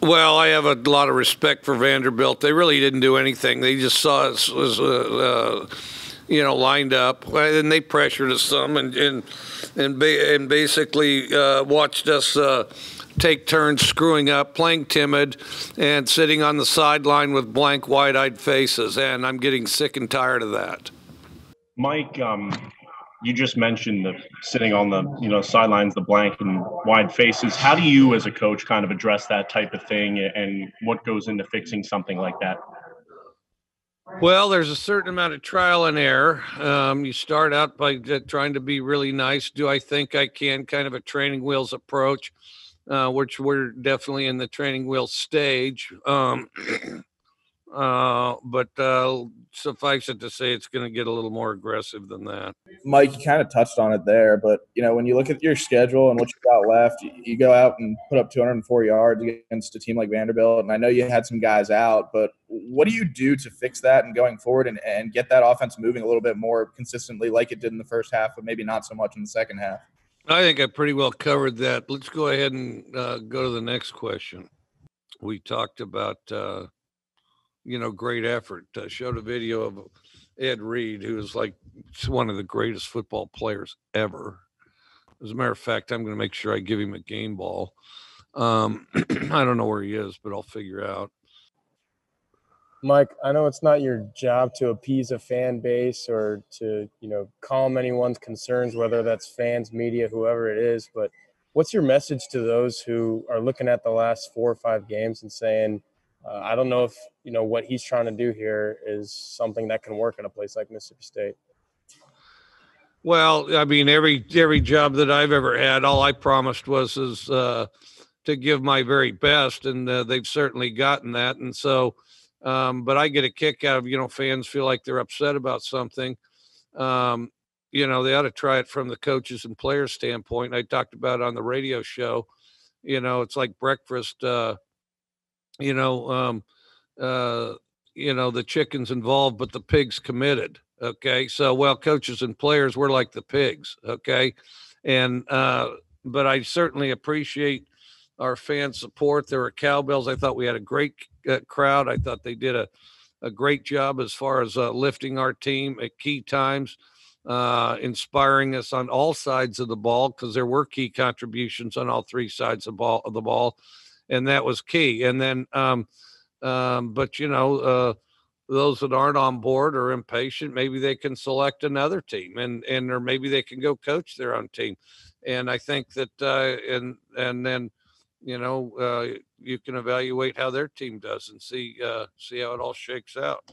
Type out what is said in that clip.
Well, I have a lot of respect for Vanderbilt. They really didn't do anything. They just saw us as lined up, and they pressured us some, and basically watched us take turns screwing up, playing timid, and sitting on the sideline with blank, wide-eyed faces. And I'm getting sick and tired of that. Mike, you just mentioned the sitting on the sidelines, the blank and wide faces. How do you, as a coach, kind of address that type of thing, and what goes into fixing something like that? Well, there's a certain amount of trial and error. You start out by trying to be really nice. Do I think I can? Kind of a training wheels approach, which we're definitely in the training wheels stage. But suffice it to say, it's going to get a little more aggressive than that. Mike, you kind of touched on it there, but when you look at your schedule and what you got left, you go out and put up 204 yards against a team like Vanderbilt, and I know you had some guys out, but what do you do to fix that and going forward and get that offense moving a little bit more consistently like it did in the first half, but maybe not so much in the second half? I think I pretty well covered that. Let's go ahead and go to the next question. We talked about great effort. Showed a video of Ed Reed, who is like one of the greatest football players ever. As a matter of fact, I'm going to make sure I give him a game ball. I don't know where he is, but I'll figure out. Mike, I know it's not your job to appease a fan base or to, calm anyone's concerns, whether that's fans, media, whoever it is, but what's your message to those who are looking at the last 4 or 5 games and saying, I don't know if, what he's trying to do here is something that can work in a place like Mississippi State? Well, I mean, every job that I've ever had, all I promised was to give my very best, and they've certainly gotten that. And so, but I get a kick out of, fans feel like they're upset about something. They ought to try it from the coaches and players standpoint. I talked about it on the radio show. It's like breakfast. The chicken's involved, but the pig's committed. Okay. So, coaches and players, we're like the pigs. Okay. And, but I certainly appreciate our fan support. There were cowbells. I thought we had a great crowd. I thought they did a great job as far as lifting our team at key times, inspiring us on all sides of the ball, because there were key contributions on all 3 sides of the ball. And that was key. And then, but those that aren't on board or impatient, maybe they can select another team, or maybe they can go coach their own team. And I think that, and then, you can evaluate how their team does and see how it all shakes out.